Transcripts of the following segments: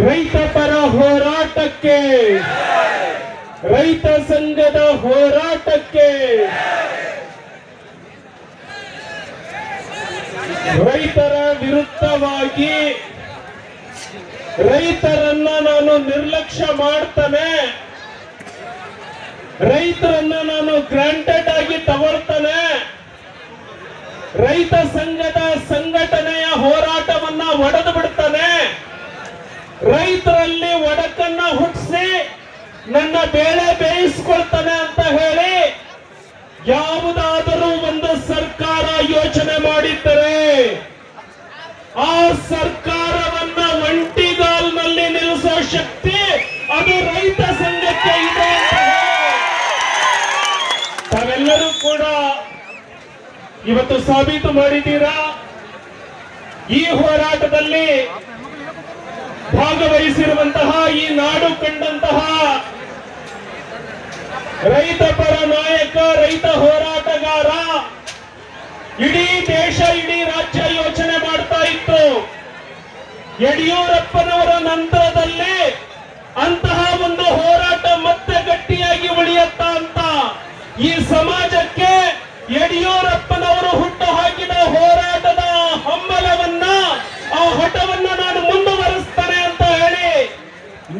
ರೈತ ಪರ ಹೋರಾಟಕ್ಕೆ, ರೈತ ಸಂಘದ ಹೋರಾಟಕ್ಕೆ, ರೈತರ ವಿರುದ್ಧವಾಗಿ ರೈತರನ್ನ ನಾನು ನಿರ್ಲಕ್ಷ್ಯ ಮಾಡ್ತಾನೆ, ರೈತರನ್ನ ನಾನು ಗ್ರಾಂಟೆಡ್ ಆಗಿ ತಗೊಳ್ತಾನೆ, ರೈತ ಸಂಘದ ಸಂಘಟನೆಯ ಹೋರಾಟವನ್ನ ಒಡೆದು ಬಿಡ್ತಾನೆ, ರೈತರಲ್ಲಿ ಒಡಕನ್ನ ಹುಟ್ಟಿಸಿ ನನ್ನ ಬೇಳೆ ಬೇಯಿಸ್ಕೊಳ್ತಾನೆ ಅಂತ ಹೇಳಿ ಯಾವುದಾದರೂ ಒಂದು ಸರ್ಕಾರ ಯೋಚನೆ ಮಾಡಿದ್ದರೆ ಆ ಸರ್ಕಾರವನ್ನ ಒಂಟಿಗಾಲ್ನಲ್ಲಿ ನಿಲ್ಲಿಸೋ ಶಕ್ತಿ ಅದು ರೈತ ಸಂಘಕ್ಕೆ ಇದೆ. ತಾವೆಲ್ಲರೂ ಕೂಡ ಇವತ್ತು ಸಾಬೀತು ಮಾಡಿದ್ದೀರಾ. ಈ ಹೋರಾಟದಲ್ಲಿ ಭಾಗವಹಿಸಿರುವಂತಹ, ಈ ನಾಡು ಕಂಡಂತಹ ರೈತ ಪರ ನಾಯಕ, ರೈತ ಹೋರಾಟಗಾರ, ಇಡೀ ದೇಶ, ಇಡೀ ರಾಜ್ಯ ಯೋಚನೆ ಮಾಡ್ತಾ ಇತ್ತು, ಯಡಿಯೂರಪ್ಪನವರ ನಂತರದಲ್ಲಿ ಅಂತಹ ಒಂದು ಹೋರಾಟ ಮತ್ತೆ ಗಟ್ಟಿಯಾಗಿ ಉಳಿಯತ್ತಾ ಅಂತ ಈ ಸಮಾಜಕ್ಕೆ ಯಡಿಯೂರಪ್ಪನವರು ಹುಟ್ಟು ಹಾಕಿದ ಹೋರಾಟದ ಹಂಬಲವನ್ನ, ಆ ಹಠವನ್ನ ನಾನು ಮುಂದುವರಿಸ್ತೇನೆ ಅಂತ ಹೇಳಿ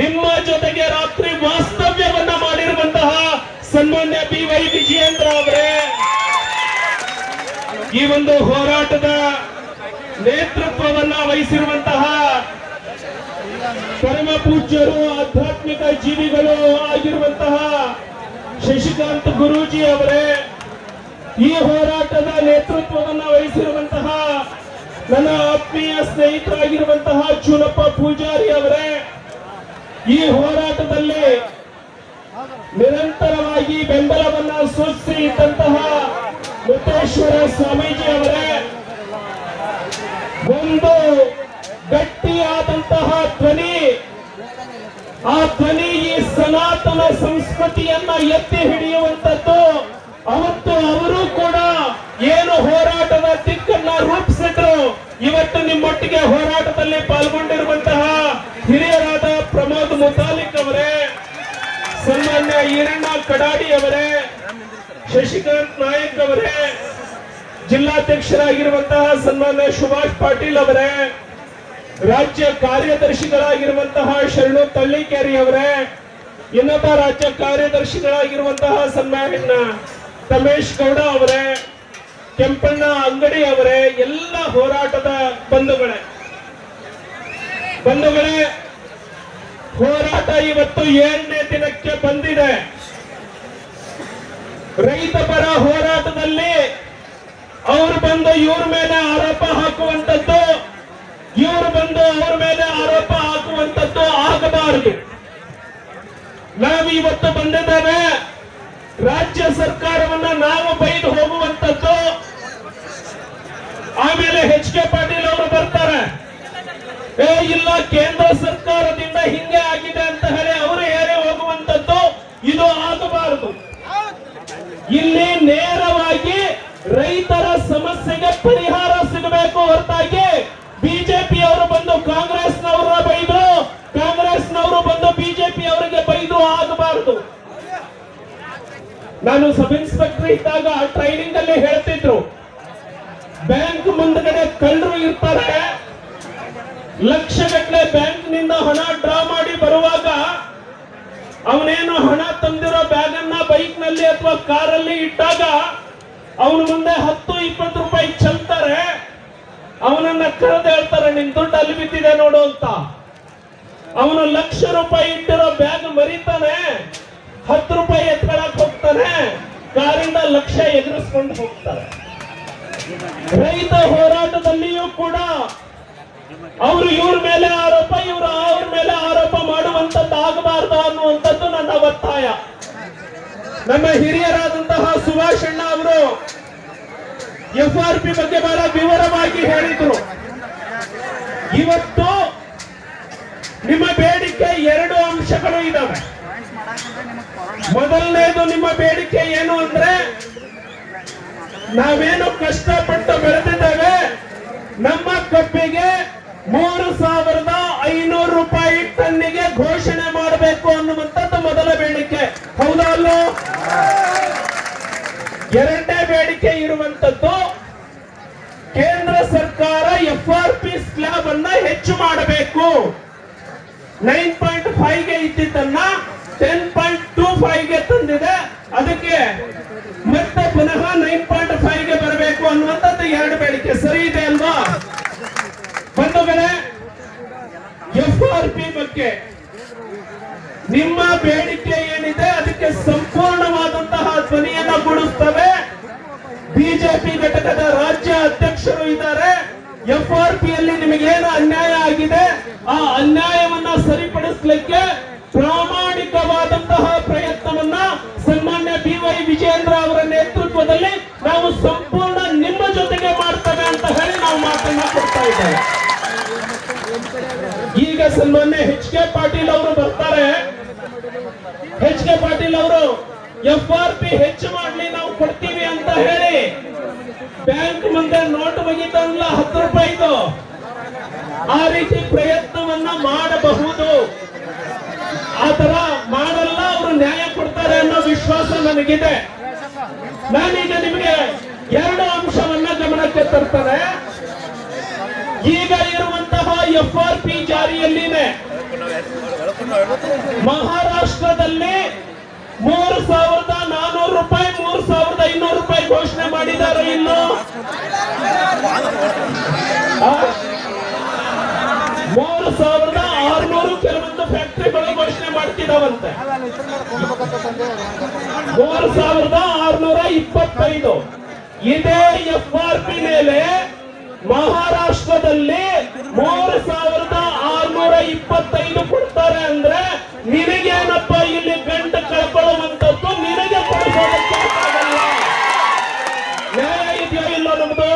ನಿಮ್ಮ ಜೊತೆಗೆ ರಾತ್ರಿ ವಾಸ್ತವ್ಯವನ್ನ ಮಾಡಿರುವಂತಹ ಸನ್ಮಾನ್ಯ BY ವಿಜಯೇಂದ್ರ ಅವರೇ, ಈ ಒಂದು ಹೋರಾಟದ ನೇತೃತ್ವವನ್ನ ವಹಿಸಿರುವಂತಹ ಪರಮ ಪೂಜ್ಯರು, ಆಧ್ಯಾತ್ಮಿಕ ಜೀವಿಗಳು ಆಗಿರುವಂತಹ ಶಶಿಕಾಂತ್ ಗುರೂಜಿ ಅವರೇ, ಈ ಹೋರಾಟದ ನೇತೃತ್ವವನ್ನ ವಹಿಸಿರುವಂತಹ ನನ್ನ ಆತ್ಮೀಯ ಸ್ನೇಹಿತರಾಗಿರುವಂತಹ ಚೂನಪ್ಪ ಪೂಜಾರಿ ಅವರೇ, ಈ ಹೋರಾಟದಲ್ಲಿ ನಿರಂತರವಾಗಿ ಬೆಂಬಲವನ್ನ ಸೂಚಿಸಿ ಇದ್ದಂತಹ ಮುತ್ತೇಶ್ವರ ಸ್ವಾಮೀಜಿ ಅವರೇ, ಒಂದು ಗಟ್ಟಿಯಾದಂತಹ ಧ್ವನಿ, ಆ ಧ್ವನಿ ಈ ಸನಾತನ ಸಂಸ್ಕೃತಿಯನ್ನ ಎತ್ತಿ ಹಿಡಿಯುವಂತದ್ದು. ಅವತ್ತು ಅವರು ಕೂಡ ಏನು ಹೋರಾಟದ ದಿಕ್ಕನ್ನ ರೂಪಿಸಿದ್ರು, ಇವತ್ತು ನಿಮ್ಮೊಟ್ಟಿಗೆ ಹೋರಾಟದಲ್ಲಿ ಪಾಲ್ಗೊಂಡಿರುವಂತಹ ಹಿರಿಯರಾದ ಪ್ರಮೋದ್ ಮುತಾಲಿಕ್ ಅವರೇ, ಸನ್ಮಾನ್ಯ ಈರಣ್ಣ ಕಡಾಡಿ ಅವರೇ, ಶಶಿಕಾಂತ್ ನಾಯಕ್ ಅವರೇ, ಜಿಲ್ಲಾಧ್ಯಕ್ಷರಾಗಿರುವಂತಹ ಸನ್ಮಾನ್ಯ ಸುಭಾಷ್ ಪಾಟೀಲ್ ಅವರೇ, ರಾಜ್ಯ ಕಾರ್ಯದರ್ಶಿಗಳಾಗಿರುವಂತಹ ಶರಣು ತಳ್ಳಿಕೇರಿ ಅವರೇ, ಇನ್ನೊಬ್ಬ ರಾಜ್ಯ ಕಾರ್ಯದರ್ಶಿಗಳಾಗಿರುವಂತಹ ಸನ್ಮಾನ್ಯ ತಮೇಶ್ ಗೌಡ ಅವರೇ, ಕೆಂಪಣ್ಣ ಅಂಗಡಿ ಅವರೇ, ಎಲ್ಲ ಹೋರಾಟದ ಬಂಧುಗಳೇ, ಹೋರಾಟ ಇವತ್ತು 7ನೇ ದಿನಕ್ಕೆ ಬಂದಿದೆ. ರೈತ ಪರ ಹೋರಾಟದಲ್ಲಿ ಅವರು ಬಂದು ಇವ್ರ ಮೇಲೆ ಆರೋಪ ಹಾಕುವಂತದ್ದು, ಇವರು ಬಂದು ಅವ್ರ ಮೇಲೆ ಆರೋಪ ಹಾಕುವಂತದ್ದು ಆಗಬಾರದು. ನಾವು ಇವತ್ತು ಬಂದಿದ್ದೇವೆ, ರಾಜ್ಯ ಸರ್ಕಾರವನ್ನ ನಾವು ಬೈದು ಹೋಗುವಂತದ್ದು, ಆಮೇಲೆ HK ಪಾಟೀಲ್ ಅವರು ಬರ್ತಾರೆ, ಇಲ್ಲ ಕೇಂದ್ರ ಸರ್ಕಾರದಿಂದ ಹಿಂಗೆ ಆಗಿದೆ ಅಂತ ಹೇಳಿ ಅವರು ಹೇಳಿ ಹೋಗುವಂತದ್ದು, ಇದು ಆಗಬಾರದು. ಇಲ್ಲಿ ನೇರವಾಗಿ ರೈತರ ಸಮಸ್ಯೆಗೆ ಪರಿಹಾರ ಸಿಗಬೇಕು ಹೊರತಾಗಿ ಬಿಜೆಪಿ ಅವರು ಬಂದು ಕಾಂಗ್ರೆಸ್ನವರ ಬೈದ್ರು, ಕಾಂಗ್ರೆಸ್ನವರು ಬಂದು ಬಿಜೆಪಿ ಅವರಿಗೆ ಬೈದ್ರು ಆಗಬಾರದು. ನಾನು ಸಬ್ ಇನ್ಸ್ಪೆಕ್ಟರ್ ಇದ್ದಾಗ ಟ್ರೈನಿಂಗ್ ಅಲ್ಲಿ ಹೇಳ್ತಿದ್ರು, ಬ್ಯಾಂಕ್ ಮುಂದ್ಗಡೆ ಕಳ್ಳರು ಇರ್ತಾರೆ, ಲಕ್ಷಗಟ್ಟಲೆ ಬ್ಯಾಂಕ್ ನಿಂದ ಹಣ ಡ್ರಾ ಮಾಡಿ ಬರುವಾಗ ಅವನೇನು ಹಣ ತಂದಿರೋ ಬ್ಯಾಗ್ ಅನ್ನ ಬೈಕ್ ನಲ್ಲಿ ಅಥವಾ ಕಾರಲ್ಲಿ ಇಟ್ಟಾಗ ಅವನ ಮುಂದೆ 10-20 ರೂಪಾಯಿ ಚೆಲ್ತಾರೆ, ಅವನನ್ನ ಕರೆದು ಹೇಳ್ತಾರೆ ನಿನ್ ದುಡ್ಡು ಅಲ್ಲಿ ಬಿದ್ದಿದೆ ನೋಡು ಅಂತ. ಅವನು ಲಕ್ಷ ರೂಪಾಯಿ ಇಟ್ಟಿರೋ ಬ್ಯಾಗ್ ಮರಿತಾನೆ, 10 ರೂಪಾಯಿ ಎತ್ಕೊಳಕ್ ಹೋಗ್ತಾನೆ, ಕಾರಿಂದ ಲಕ್ಷ ಎದುರಿಸ್ಕೊಂಡು ಹೋಗ್ತಾರೆ. ರೈತ ಹೋರಾಟದಲ್ಲಿಯೂ ಕೂಡ ಅವರು ಇವ್ರ ಮೇಲೆ ಆರೋಪ, ಇವರು ಅವ್ರ ಮೇಲೆ ಆರೋಪ ಮಾಡುವಂತದ್ದು ಆಗಬಾರ್ದು ಅನ್ನುವಂಥದ್ದು ನನ್ನ ಒತ್ತಾಯ. ನಮ್ಮ ಹಿರಿಯರಾದಂತಹ ಸುಭಾಷಣ್ಣ ಅವರು FRP ಬಗ್ಗೆ ಬಹಳ ವಿವರವಾಗಿ ಹೇಳಿದ್ರು. ಇವತ್ತು ನಿಮ್ಮ ಬೇಡಿಕೆ 2 ಅಂಶಗಳು ಇದಾವೆ. ಮೊದಲನೇದು ನಿಮ್ಮ ಬೇಡಿಕೆ ಏನು ಅಂದ್ರೆ, ನಾವೇನು ಕಷ್ಟಪಟ್ಟು ಬೆಳೆದಿದ್ದೇವೆ, ನಮ್ಮ ಕಬ್ಬಿಗೆ 3,500 ರೂಪಾಯಿ ಘೋಷಣೆ ಮಾಡಬೇಕು ಅನ್ನುವಂಥದ್ದು ಮೊದಲ ಬೇಡಿಕೆ. ಹೌದಾ ಅಲ್ಲೋ? ಎರಡನೇ ಬೇಡಿಕೆ ಇರುವಂತದ್ದು, ಕೇಂದ್ರ ಸರ್ಕಾರ FRP ಸ್ಲ್ಯಾಬ್ ಅನ್ನ ಹೆಚ್ಚು ಮಾಡಬೇಕು. 9.5 ಗೆ ಇದ್ದಿದ್ದನ್ನ 10.25 ಗೆ ತಂದಿದೆ. ಅದಕ್ಕೆ ಮತ್ತೆ ಪುನಃ 9.5 ಗೆ ಬರಬೇಕು ಅನ್ನುವಂಥದ್ದು ಎರಡು ಬೇಡಿಕೆ. ಸರಿ ಇದೆ ಅಲ್ವಾ ಬಂಧುಗಳೇ? FRP ಬಗ್ಗೆ ನಿಮ್ಮ ಬೇಡಿಕೆ ಏನಿದೆ ಅದಕ್ಕೆ ಸಂಪೂರ್ಣವಾದಂತಹ ಧ್ವನಿಯನ್ನ ಕೊಡಿಸ್ತವೆ. ಬಿಜೆಪಿ ಘಟಕದ ರಾಜ್ಯ ಅಧ್ಯಕ್ಷರು ಇದ್ದಾರೆ. FRP ಯಲ್ಲಿ ನಿಮಗೇನು ಅನ್ಯಾಯ ಆಗಿದೆ ಆ ಅನ್ಯಾಯವನ್ನ ಸರಿಪಡಿಸಲಿಕ್ಕೆ ಪ್ರಾಮಾಣಿಕವಾದಂತಹ ಪ್ರಯತ್ನವನ್ನ ಸನ್ಮಾನ್ಯ BY ವಿಜಯೇಂದ್ರ ಅವರ ನೇತೃತ್ವದಲ್ಲಿ ನಾವು ಸಂಪೂರ್ಣ ನಿಮ್ಮ ಜೊತೆಗೆ ಮಾಡ್ತೇವೆ ಅಂತ ಹೇಳಿ ನಾವು ಮಾತನ್ನ ಕೊಡ್ತಾ ಇದ್ದೇವೆ. ಈಗ ಸನ್ಮಾನ್ಯ HK ಪಾಟೀಲ್ ಅವರು ಬರ್ತಾರೆ. HK ಪಾಟೀಲ್ ಅವರು FRP ಹೆಚ್ಚು ಮಾಡ್ಲಿ ನಾವು ಕೊಡ್ತೀವಿ ಅಂತ ಹೇಳಿ ಬ್ಯಾಂಕ್ ಮುಂದೆ ನೋಟ್ ಮುಗಿತಲ್ಲ 10 ರೂಪಾಯಿದು, ಆ ರೀತಿ ಪ್ರಯತ್ನವನ್ನ ಮಾಡಬಹುದು. ಆತರ ಮಾಡಲ್ಲ, ಅವರು ನ್ಯಾಯ ಕೊಡ್ತಾರೆ ಅನ್ನೋ ವಿಶ್ವಾಸ ನನಗಿದೆ. ನಾನೀಗ ನಿಮಗೆ ಎರಡು ಅಂಶವನ್ನ ಗಮನಕ್ಕೆ ತರ್ತಾರೆ. ಈಗ ಇರುವಂತಹ FRP ಜಾರಿಯಲ್ಲಿದೆ. ಮಹಾರಾಷ್ಟ್ರದಲ್ಲಿ 3,400 ರೂಪಾಯಿ 3,500 ರೂಪಾಯಿ ಘೋಷಣೆ ಮಾಡಿದ್ದಾರೆ. ಇನ್ನು 3,600 ಕೆಲವೊಂದು ಫ್ಯಾಕ್ಟರಿಗಳು ಘೋಷಣೆ ಮಾಡ್ತಿದಾವಂತೆ. 3,625 ಇದೇ FRP ಮೇಲೆ ಮಹಾರಾಷ್ಟ್ರದಲ್ಲಿ 3,625 ಕೊಡ್ತಾರೆ. ಅಂದ್ರೆ ನಿನಗೇನಪ್ಪ ಇಲ್ಲಿ ಗಂಟು ಕಳ್ಕೊಳ್ಳುವಂತದ್ದು, ನಿನಗೆ ಕೊಡಿಸೋದಕ್ಕೆ ಆಗಲ್ಲ. ನ್ಯಾಯ ಇದೆಯೋ ಇಲ್ಲೋ ನಮ್ದು?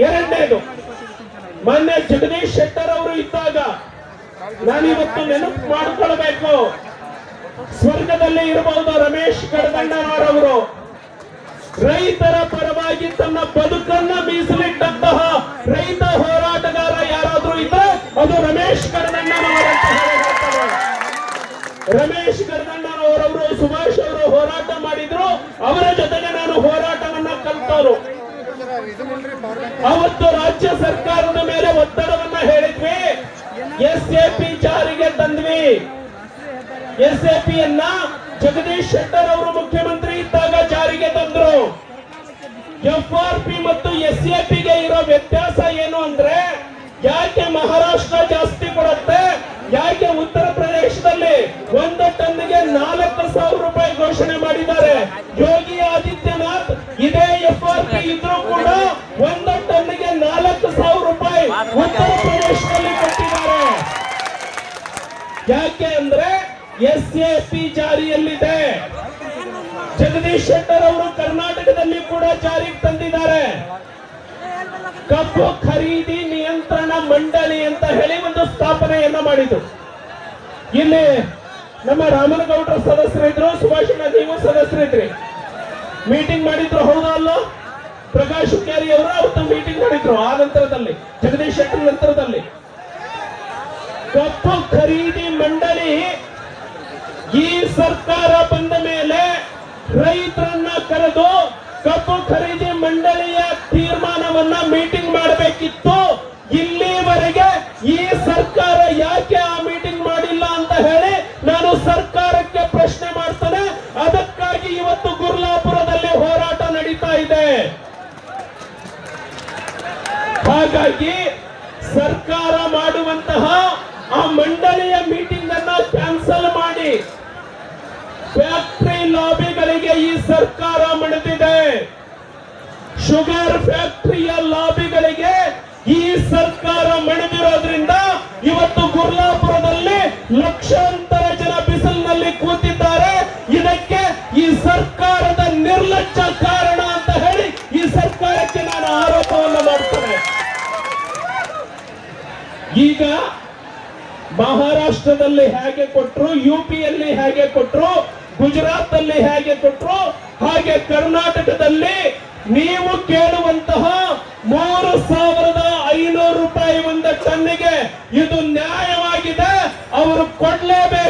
ಎರಡನೇದು, ಮೊನ್ನೆ ಜಗದೀಶ್ ಶೆಟ್ಟರ್ ಅವರು ಇದ್ದಾಗ ನಾನಿವತ್ತು ನೆನಪು ಮಾಡಿಕೊಳ್ಬೇಕು. ಸ್ವರ್ಗದಲ್ಲಿ ಇರಬಹುದು ರಮೇಶ್ ಕಡದಂಡನವರವರು. ರೈತರ ಪರವಾಗಿ ತನ್ನ ಬದುಕನ್ನ ಮೀಸಲಿಟ್ಟಂತಹ ರೈತ ಹೋರಾಟಗಾರ ಯಾರಾದ್ರೂ ಇದ್ರೆ ಅದು ರಮೇಶ್ ಕಡದಂಡನವರಂತ ಹೇಳ್ತಾರೆ. ರಮೇಶ್ ಕಡದಂಡನವರವರು ಸುಭಾಷ್ ಅವರು ಹೋರಾಟ ಮಾಡಿದ್ರು. ಅವರ ಜೊತೆಗೆ ನಾನು ಹೋರಾಟವನ್ನ ಕಲ್ತವರು. ಅವತ್ತು ರಾಜ್ಯ ಸರ್ಕಾರದ ಮೇಲೆ ಒತ್ತಡವನ್ನ ಹೇಳಿದ್ವಿ. SAP ಜಾರಿಗೆ ತಂದ್ವಿ. SAP ಯನ್ನ ಜಗದೀಶ್ ಶೆಟ್ಟರ್ ಅವರು ಮುಖ್ಯಮಂತ್ರಿ ಇದ್ದಾಗ ಜಾರಿಗೆ ತಂದ್ರು. FRP ಮತ್ತು SAP ಗೆ ಇರೋ ವ್ಯತ್ಯಾಸ ಏನು ಅಂದ್ರೆ, ಯಾಕೆ ಮಹಾರಾಷ್ಟ್ರ ಜಾಸ್ತಿ ಕೊಡುತ್ತೆ, ಯಾಕೆ ಉತ್ತರ ಪ್ರದೇಶದಲ್ಲಿ 1 ಟನ್ಗೆ 4,000 ರೂಪಾಯಿ ಘೋಷಣೆ ಮಾಡಿದ್ದಾರೆ. ಯೋಗಿ ಆದಿತ್ಯನಾಥ್ ಇದೇ FRP ಇದ್ರೂ ಕೂಡ 1 ಟನ್ಗೆ 4,000 ರೂಪಾಯಿ ಉತ್ತರ ಪ್ರದೇಶದಲ್ಲಿ ಕೊಟ್ಟಿದ್ದಾರೆ. ಯಾಕೆ ಅಂದ್ರೆ SAP ಜಾರಿಯಲ್ಲಿದೆ. ಜಗದೀಶ್ ಶೆಟ್ಟರ್ ಅವರು ಕರ್ನಾಟಕದಲ್ಲಿ ಕೂಡ ಜಾರಿಗೆ ತಂದಿದ್ದಾರೆ. ಕಬ್ಬು ಖರೀದಿ ನಿಯಂತ್ರಣ ಮಂಡಳಿ ಅಂತ ಹೇಳಿ ಒಂದು ಸ್ಥಾಪನೆಯನ್ನ ಮಾಡಿದ್ರು. ಇಲ್ಲಿ ನಮ್ಮ ರಾಮನಗೌಡರ ಸದಸ್ಯರಿದ್ರು, ಸುಭಾಷಣ್ಣ ನೀವು ಸದಸ್ಯರಿದ್ರಿ. ಮೀಟಿಂಗ್ ಮಾಡಿದ್ರು, ಹೌದಾ ಅಲ್ಲ? ಪ್ರಕಾಶ್ ಹುಕ್ಕೇರಿ ಅವರು ಅವತ್ತು ಮೀಟಿಂಗ್ ಮಾಡಿದ್ರು. ಆ ನಂತರದಲ್ಲಿ ಜಗದೀಶ್ ಶೆಟ್ಟರ್ ನಂತರದಲ್ಲಿ ಕಬ್ಬು ಖರೀದಿ ಮಂಡಳಿ ಈ ಸರ್ಕಾರ ಬಂದ ಮೇಲೆ ರೈತರನ್ನ ಕರೆದು ಕಬ್ಬು ಖರೀದಿ ಮಂಡಳಿಯ ತೀರ್ಮಾನವನ್ನ ಮೀಟಿಂಗ್ ಮಾಡಬೇಕಿತ್ತು. ಇಲ್ಲಿವರೆಗೆ ಈ ಸರ್ಕಾರ ಯಾಕೆ ಆ ಮೀಟಿಂಗ್ ಮಾಡಿಲ್ಲ ಅಂತ ಹೇಳಿ ನಾನು ಸರ್ಕಾರಕ್ಕೆ ಪ್ರಶ್ನೆ ಮಾಡ್ತೇನೆ. ಅದಕ್ಕಾಗಿ ಇವತ್ತು ಗುರ್ಲಾಪುರದಲ್ಲಿ ಹೋರಾಟ ನಡೀತಾ ಇದೆ. ಹಾಗಾಗಿ ಸರ್ಕಾರ ಮಾಡುವಂತಹ ಆ ಮಂಡಳಿಯ ಮೀಟಿಂಗ್ ಅನ್ನ ಕ್ಯಾನ್ಸಲ್ ಮಾಡಿ ಫ್ಯಾಕ್ಟರಿ ಲಾಬಿಗಳಿಗೆ ಈ ಸರ್ಕಾರ ಮಣಿದಿದೆ. ಶುಗರ್ ಫ್ಯಾಕ್ಟರಿಯ ಲಾಬಿಗಳಿಗೆ ಈ ಸರ್ಕಾರ ಮಣಿದಿರೋದ್ರಿಂದ ಇವತ್ತು ಗುರ್ಲಾಪುರದಲ್ಲಿ ಲಕ್ಷಾಂತರ ಜನ ಬಿಸಿಲಿನಲ್ಲಿ ಕೂತಿದ್ದಾರೆ. ಇದಕ್ಕೆ ಈ ಸರ್ಕಾರದ ನಿರ್ಲಕ್ಷ್ಯ ಕಾರಣ ಅಂತ ಹೇಳಿ ಈ ಸರ್ಕಾರಕ್ಕೆ ನಾನು ಆರೋಪವನ್ನು ಮಾಡ್ತೇನೆ. ಈಗ ಮಹಾರಾಷ್ಟ್ರದಲ್ಲಿ ಹೇಗೆ ಕೊಟ್ರು, UPಯಲ್ಲಿ ಹೇಗೆ ಕೊಟ್ರು, ಗುಜರಾತ್ ಅಲ್ಲಿ ಹೇಗೆ ಕೊಟ್ರು, ಹಾಗೆ ಕರ್ನಾಟಕದಲ್ಲಿ ನೀವು ಕೇಳುವಂತಹ 3,500 ರೂಪಾಯಿ 1 ಟನ್ನಿಗೆ ಇದು ನ್ಯಾಯವಾಗಿದೆ. ಅವರು ಕೊಡ್ಲೇಬೇಕು.